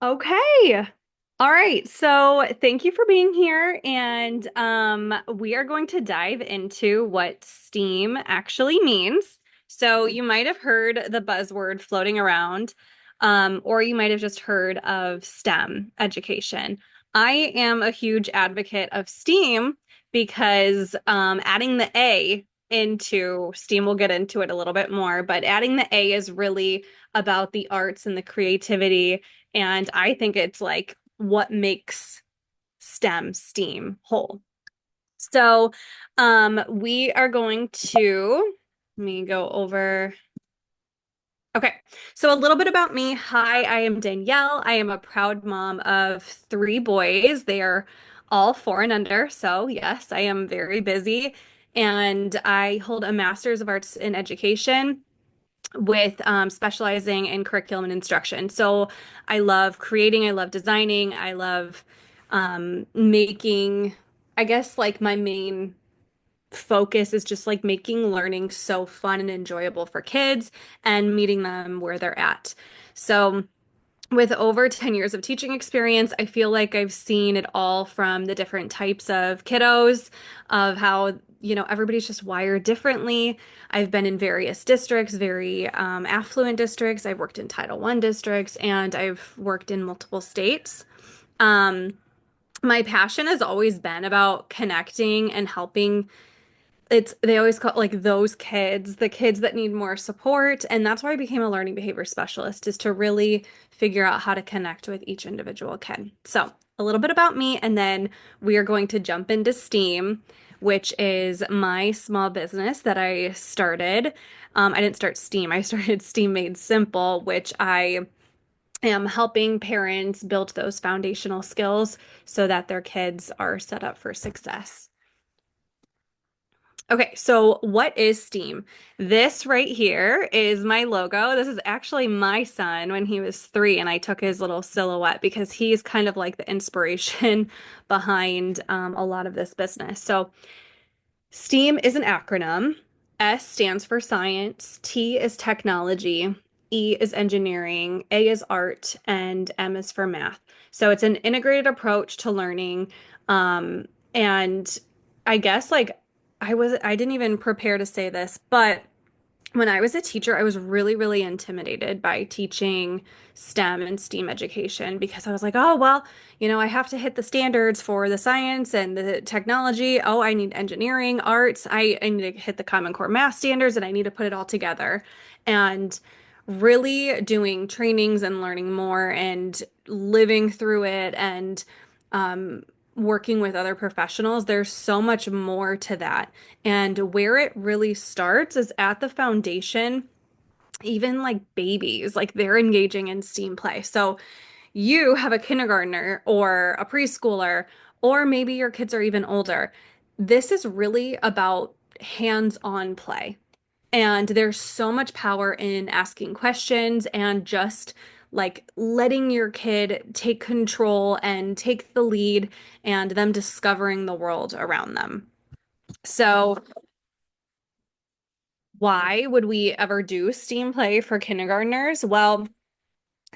Okay. All right. So thank you for being here. And we are going to dive into what STEAM actually means. So you might have heard the buzzword floating around, or you might have just heard of STEM education. I am a huge advocate of STEAM because adding the A into STEAM, we'll get into it a little bit more, but adding the A is really about the arts and the creativity, and I think it's like what makes STEAM whole. So, we are going to, let me go over. Okay. So, a little bit about me. Hi, I am Danielle. I am a proud mom of three boys. They are all four and under. So, yes, I am very busy. And I hold a master's of arts in education with specializing in curriculum and instruction. So I love creating, I love designing, I love making, I guess like my main focus is just like making learning so fun and enjoyable for kids and meeting them where they're at. So with over 10 years of teaching experience, I feel like I've seen it all from the different types of kiddos, of how, everybody's just wired differently. I've been in various districts, very affluent districts. I've worked in Title I districts, and I've worked in multiple states. Um, my passion has always been about connecting and helping. They always call it like those kids, the kids that need more support. And that's why I became a learning behavior specialist, is to really figure out how to connect with each individual kid. So, a little bit about me, and then we are going to jump into STEAM, which is my small business that I started. I didn't start STEAM, I started STEAM Made Simple, which I am helping parents build those foundational skills so that their kids are set up for success. Okay, so what is Steam? This right here is my logo. This is actually my son when he was 3, and I took his little silhouette because he's kind of like the inspiration behind a lot of this business. So, STEAM is an acronym. S stands for science, T is technology, E is engineering, A is art, and M is for math. So, it's an integrated approach to learning. And I guess like I didn't even prepare to say this, but when I was a teacher, I was really, really intimidated by teaching STEM and STEAM education because I was like, oh, well, I have to hit the standards for the science and the technology. Oh, I need engineering, arts. I need to hit the Common Core math standards, and I need to put it all together. And really doing trainings and learning more and living through it and um, working with other professionals, there's so much more to that. And where it really starts is at the foundation, even like babies, like they're engaging in STEAM play. So you have a kindergartner or a preschooler, or maybe your kids are even older. This is really about hands-on play. And there's so much power in asking questions and just like letting your kid take control and take the lead and them discovering the world around them. So, why would we ever do STEAM play for kindergartners? Well,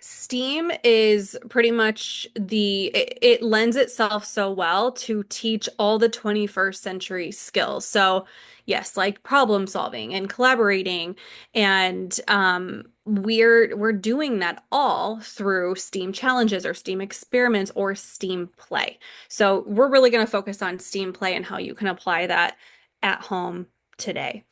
STEAM is pretty much it lends itself so well to teach all the 21st century skills. So, yes, like problem solving and collaborating, and we're doing that all through STEAM challenges or STEAM experiments or STEAM play. So, we're really going to focus on STEAM play and how you can apply that at home today.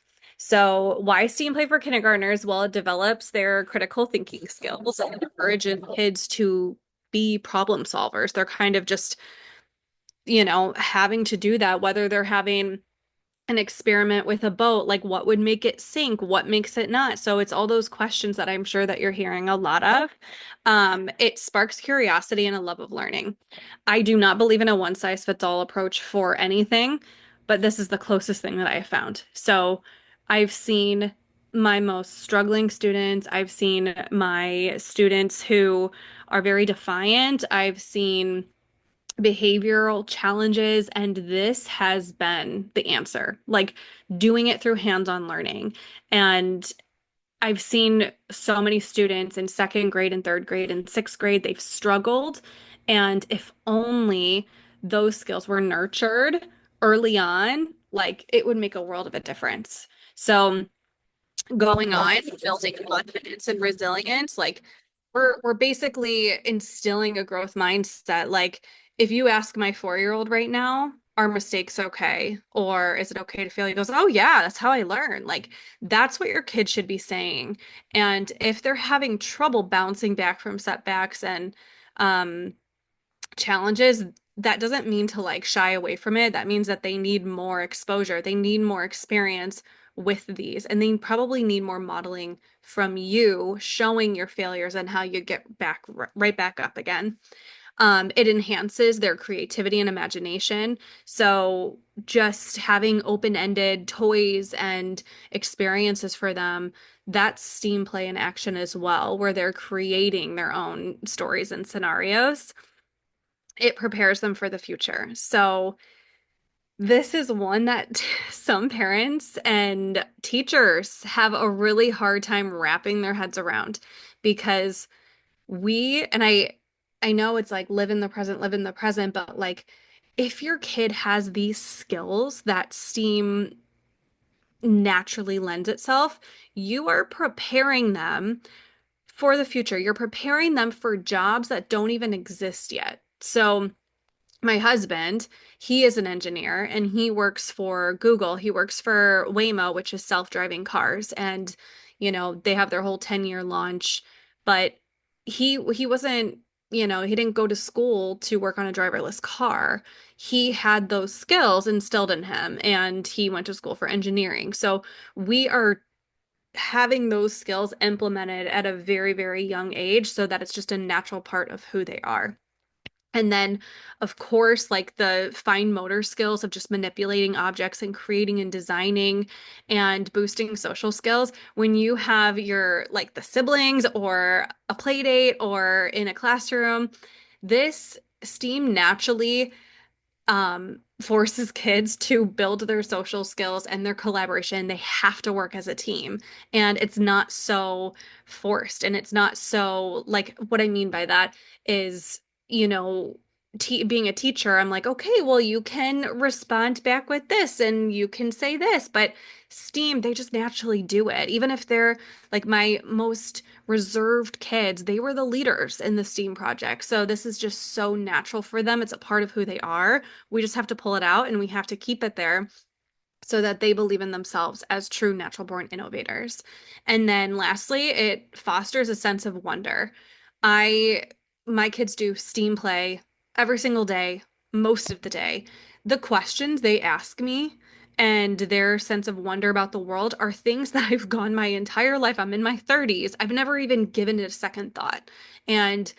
So, why STEAM play for kindergartners? Well, it develops their critical thinking skills and encourages kids to be problem solvers. They're kind of just, having to do that, whether they're having an experiment with a boat, like what would make it sink, what makes it not. So it's all those questions that I'm sure that you're hearing a lot of. It sparks curiosity and a love of learning. I do not believe in a one size fits all approach for anything, but this is the closest thing that I have found. So I've seen my most struggling students. I've seen my students who are very defiant. I've seen behavioral challenges, and this has been the answer. Like doing it through hands-on learning. And I've seen so many students in second grade and third grade and sixth grade, they've struggled. And if only those skills were nurtured early on, like it would make a world of a difference. So going on, building confidence and resilience, like we're basically instilling a growth mindset. Like if you ask my 4-year-old right now, are mistakes okay? Or is it okay to fail? He goes, oh yeah, that's how I learn. Like that's what your kid should be saying. And if they're having trouble bouncing back from setbacks and um challenges, that doesn't mean to like shy away from it. That means that they need more exposure. They need more experience with these, and they probably need more modeling from you, showing your failures and how you get back right back up again. It enhances their creativity and imagination. So just having open-ended toys and experiences for them, that's STEAM play in action as well, where they're creating their own stories and scenarios. It prepares them for the future. So this is one that some parents and teachers have a really hard time wrapping their heads around because I know it's like live in the present, but like if your kid has these skills that STEAM naturally lends itself, you are preparing them for the future. You're preparing them for jobs that don't even exist yet. So my husband, he is an engineer and he works for Google. He works for Waymo, which is self-driving cars. And, they have their whole 10-year launch, but he wasn't, he didn't go to school to work on a driverless car. He had those skills instilled in him and he went to school for engineering. So we are having those skills implemented at a very, very young age so that it's just a natural part of who they are. And then, of course, like the fine motor skills of just manipulating objects and creating and designing and boosting social skills. When you have your, like the siblings or a play date or in a classroom, this STEAM naturally forces kids to build their social skills and their collaboration. They have to work as a team. And it's not so forced. And it's not so, like, what I mean by that is, you know, being a teacher, I'm like, okay, well, you can respond back with this and you can say this, but STEAM, they just naturally do it. Even if they're like my most reserved kids, they were the leaders in the STEAM project. So this is just so natural for them. It's a part of who they are. We just have to pull it out and we have to keep it there so that they believe in themselves as true natural born innovators. And then lastly, it fosters a sense of wonder. I my kids do STEAM play every single day, most of the day. The questions they ask me and their sense of wonder about the world are things that I've gone my entire life. I'm in my 30s. I've never even given it a second thought. And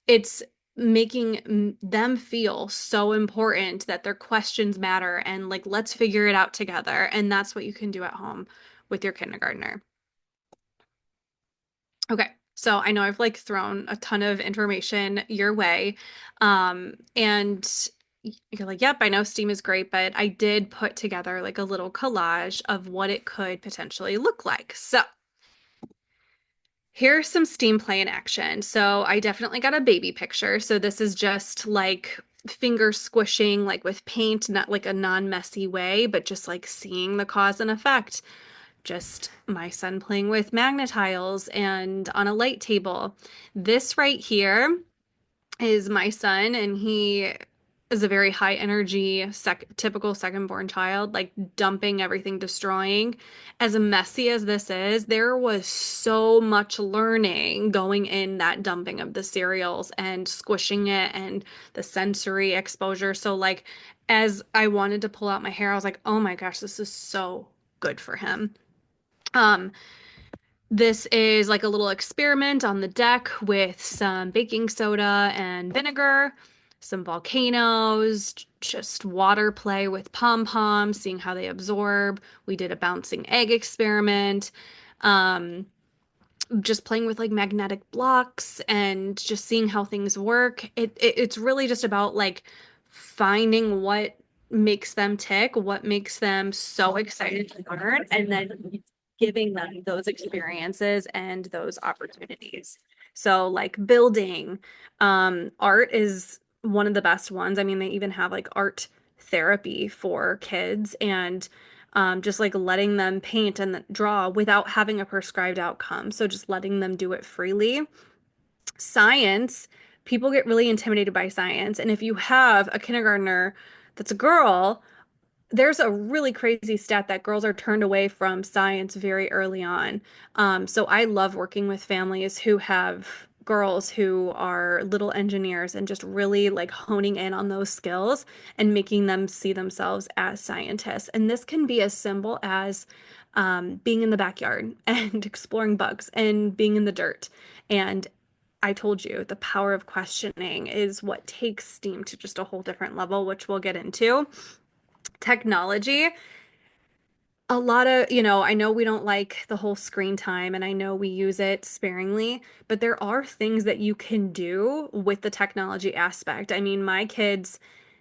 it's making them feel so important that their questions matter and like let's figure it out together. And that's what you can do at home with your kindergartner. Okay. So I know I've like thrown a ton of information your way. And you're like, yep, I know STEAM is great, but I did put together like a little collage of what it could potentially look like. So here's some STEAM play in action. So I definitely got a baby picture. So this is just like finger squishing, like with paint, not like a non-messy way, but just like seeing the cause and effect. Just my son playing with magnetiles and on a light table. This right here is my son, and he is a very high energy, typical second born child, like dumping everything, destroying. As messy as this is, there was so much learning going in that dumping of the cereals and squishing it and the sensory exposure. So, like, as I wanted to pull out my hair, I was like, oh my gosh, this is so good for him. Um, this is like a little experiment on the deck with some baking soda and vinegar, some volcanoes, just water play with pom-poms, seeing how they absorb. We did a bouncing egg experiment, um, just playing with like magnetic blocks and just seeing how things work. It's really just about like finding what makes them tick, what makes them so excited to learn, and then giving them those experiences and those opportunities. So like building, art is one of the best ones. I mean, they even have like art therapy for kids and just like letting them paint and draw without having a prescribed outcome. So just letting them do it freely. Science, people get really intimidated by science. And if you have a kindergartner that's a girl, there's a really crazy stat that girls are turned away from science very early on. So I love working with families who have girls who are little engineers and just really like honing in on those skills and making them see themselves as scientists. And this can be as simple as being in the backyard and exploring bugs and being in the dirt. And I told you the power of questioning is what takes STEAM to just a whole different level, which we'll get into. Technology, a lot of, I know we don't like the whole screen time and I know we use it sparingly, but there are things that you can do with the technology aspect. I mean, my kids,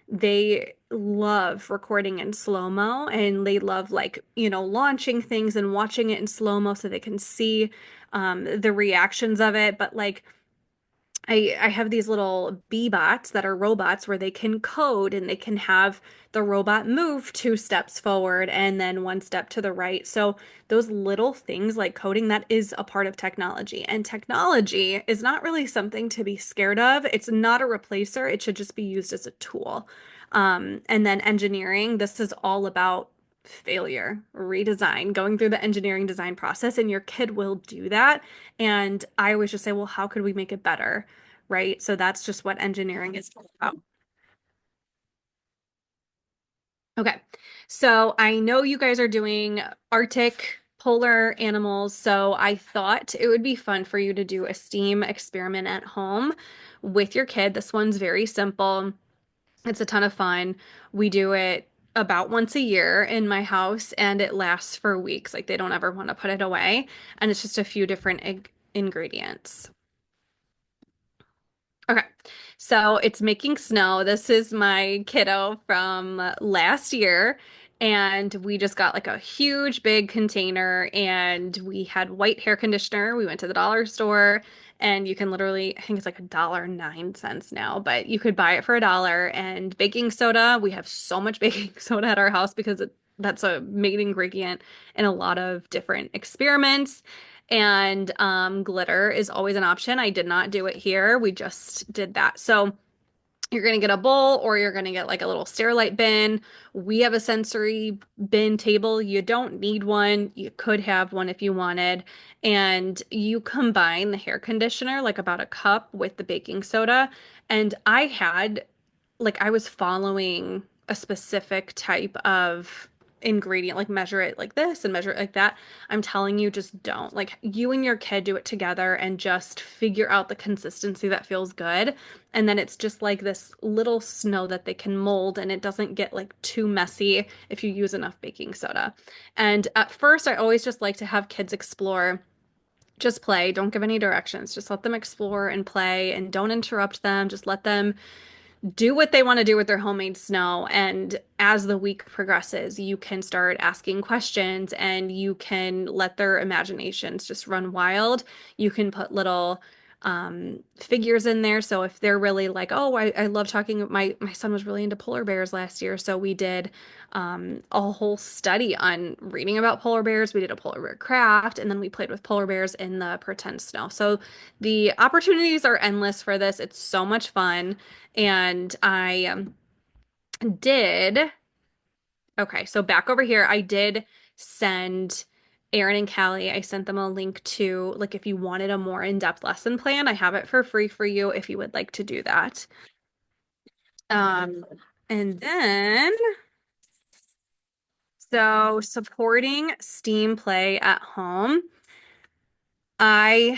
they love recording in slow-mo and they love like, launching things and watching it in slow-mo so they can see the reactions of it. But like, I have these little bee bots that are robots where they can code and they can have the robot move 2 steps forward and then 1 step to the right. So those little things like coding, that is a part of technology. And technology is not really something to be scared of. It's not a replacer. It should just be used as a tool. And then engineering, this is all about failure, redesign, going through the engineering design process, and your kid will do that. And I always just say, well, how could we make it better? Right? So that's just what engineering is all about. Okay. So I know you guys are doing Arctic polar animals, so I thought it would be fun for you to do a STEAM experiment at home with your kid. This one's very simple. It's a ton of fun. We do it about once a year in my house, and it lasts for weeks. Like they don't ever want to put it away. And it's just a few different ingredients. Okay. So it's making snow. This is my kiddo from last year. And we just got like a huge big container and we had white hair conditioner. We went to the dollar store and you can literally, I think it's like $1.09 now, but you could buy it for $1. And baking soda, we have so much baking soda at our house because that's a main ingredient in a lot of different experiments. And glitter is always an option. I did not do it here. We just did that. So you're going to get a bowl or you're going to get like a little Sterilite bin. We have a sensory bin table. You don't need one. You could have one if you wanted. And you combine the hair conditioner, like about a cup, with the baking soda. And I was following a specific type of ingredient, like measure it like this and measure it like that. I'm telling you, just don't. Like you and your kid do it together and just figure out the consistency that feels good. And then it's just like this little snow that they can mold and it doesn't get like too messy if you use enough baking soda. And at first, I always just like to have kids explore. Just play, don't give any directions. Just let them explore and play and don't interrupt them. Just let them do what they want to do with their homemade snow. And as the week progresses, you can start asking questions and you can let their imaginations just run wild. You can put little figures in there. So if they're really like, oh, I love talking, my son was really into polar bears last year. So we did a whole study on reading about polar bears. We did a polar bear craft, and then we played with polar bears in the pretend snow. So the opportunities are endless for this. It's so much fun. And I did, okay, so back over here, I did send Aaron and Callie, I sent them a link to, like, if you wanted a more in-depth lesson plan, I have it for free for you if you would like to do that. Um, and then, so supporting STEAM play at home, I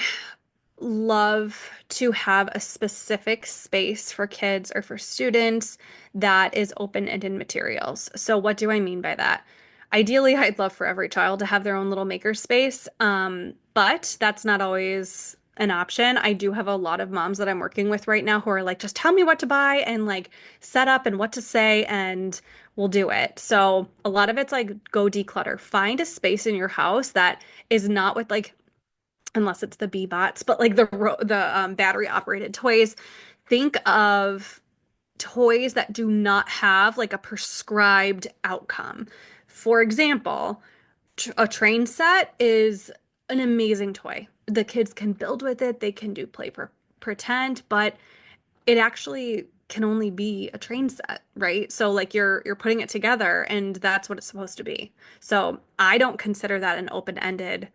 love to have a specific space for kids or for students that is open-ended materials. So what do I mean by that? Ideally, I'd love for every child to have their own little maker space, but that's not always an option. I do have a lot of moms that I'm working with right now who are like, just tell me what to buy and like set up and what to say, and we'll do it. So a lot of it's like go declutter. Find a space in your house that is not with like, unless it's the Bee-Bots, but like the battery operated toys. Think of toys that do not have like a prescribed outcome. For example, a train set is an amazing toy. The kids can build with it, they can do pretend, but it actually can only be a train set, right? So like you're putting it together and that's what it's supposed to be. So I don't consider that an open-ended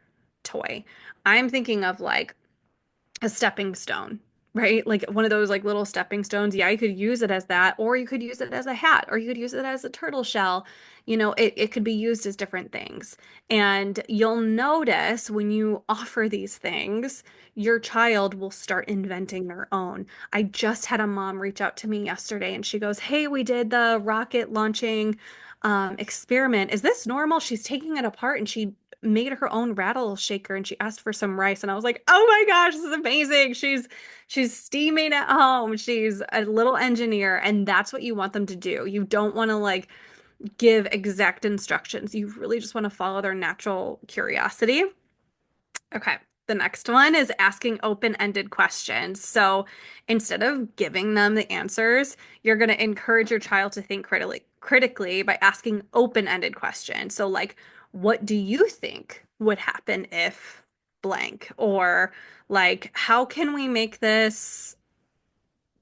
toy. I'm thinking of like a stepping stone, right? Like one of those like little stepping stones. Yeah, you could use it as that, or you could use it as a hat, or you could use it as a turtle shell. It could be used as different things. And you'll notice when you offer these things, your child will start inventing their own. I just had a mom reach out to me yesterday and she goes, "Hey, we did the rocket launching experiment. Is this normal?" She's taking it apart and she made her own rattle shaker and she asked for some rice and I was like, "Oh my gosh, this is amazing." She's steaming at home. She's a little engineer and that's what you want them to do. You don't want to like give exact instructions. You really just want to follow their natural curiosity. Okay. The next one is asking open-ended questions. So instead of giving them the answers, you're going to encourage your child to think critically by asking open-ended questions. So like, what do you think would happen if blank? Or like, how can we make this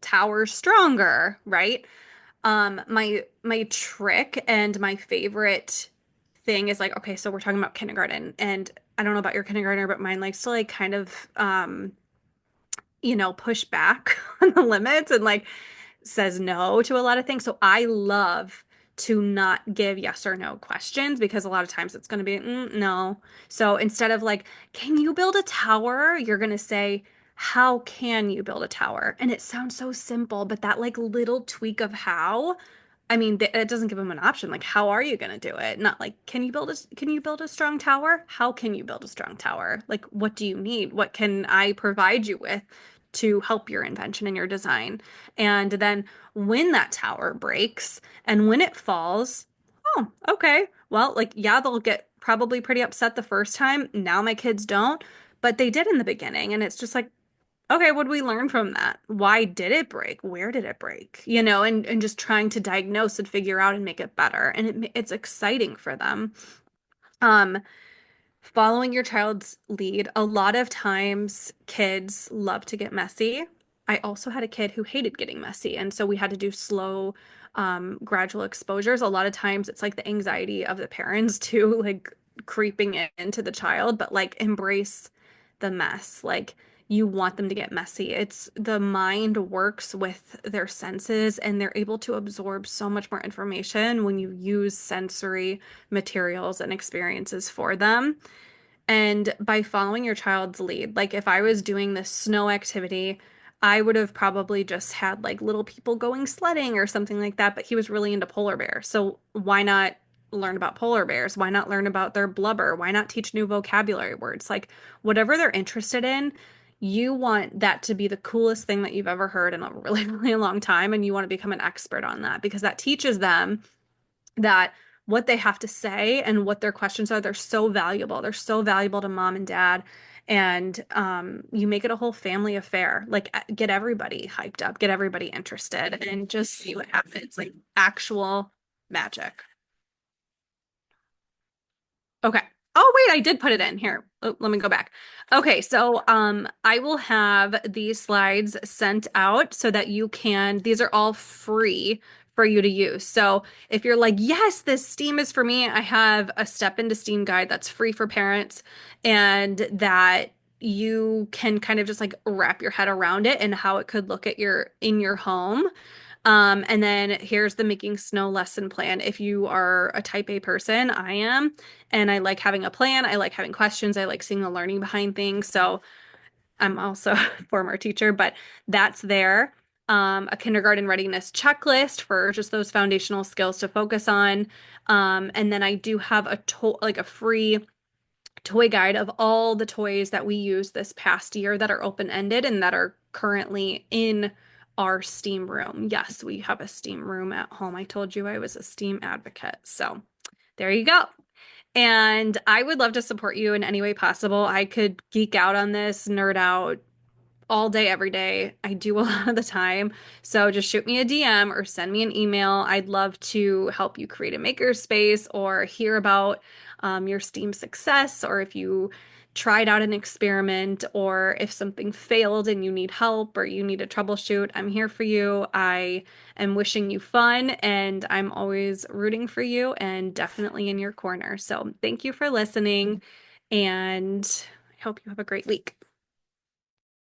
tower stronger, right? My trick and my favorite thing is like, okay, so we're talking about kindergarten, and I don't know about your kindergartner, but mine likes to like kind of push back on the limits and like says no to a lot of things. So I love to not give yes or no questions because a lot of times it's going to be no. So instead of like, can you build a tower? You're going to say, how can you build a tower? And it sounds so simple, but that like little tweak of how, I mean, it doesn't give them an option. Like, how are you going to do it? Not like, can you build a strong tower? How can you build a strong tower? Like, what do you need? What can I provide you with to help your invention and your design? And then when that tower breaks and when it falls, oh, okay. Well, like, yeah, they'll get probably pretty upset the first time. Now my kids don't, but they did in the beginning. And it's just like, okay, what did we learn from that? Why did it break? Where did it break? And just trying to diagnose and figure out and make it better. And it's exciting for them. Um, Following your child's lead, a lot of times kids love to get messy. I also had a kid who hated getting messy, and so we had to do slow, gradual exposures. A lot of times it's like the anxiety of the parents too, like creeping into the child, but like embrace the mess. Like you want them to get messy. It's the mind works with their senses, and they're able to absorb so much more information when you use sensory materials and experiences for them. And by following your child's lead, like if I was doing this snow activity, I would have probably just had like little people going sledding or something like that, but he was really into polar bears. So why not learn about polar bears? Why not learn about their blubber? Why not teach new vocabulary words? Like whatever they're interested in, you want that to be the coolest thing that you've ever heard in a really, really long time. And you want to become an expert on that because that teaches them that what they have to say and what their questions are, they're so valuable. They're so valuable to mom and dad. And you make it a whole family affair. Like get everybody hyped up, get everybody interested, and just see what happens. Like actual magic. Okay. Oh, wait, I did put it in here. Oh, let me go back. Okay, so I will have these slides sent out so that these are all free for you to use. So if you're like, yes, this STEAM is for me, I have a Step into STEAM guide that's free for parents and that you can kind of just like wrap your head around it and how it could look at in your home. And then here's the making snow lesson plan. If you are a type A person, I am, and I like having a plan. I like having questions. I like seeing the learning behind things. So I'm also a former teacher, but that's there. A kindergarten readiness checklist for just those foundational skills to focus on. And then I do have like a free toy guide of all the toys that we used this past year that are open-ended and that are currently in our Steam room. Yes, we have a Steam room at home. I told you I was a Steam advocate. So there you go. And I would love to support you in any way possible. I could geek out on this, nerd out all day, every day. I do a lot of the time. So just shoot me a DM or send me an email. I'd love to help you create a makerspace or hear about your Steam success, or if you tried out an experiment, or if something failed and you need help or you need a troubleshoot. I'm here for you. I am wishing you fun, and I'm always rooting for you and definitely in your corner. So thank you for listening, and I hope you have a great week.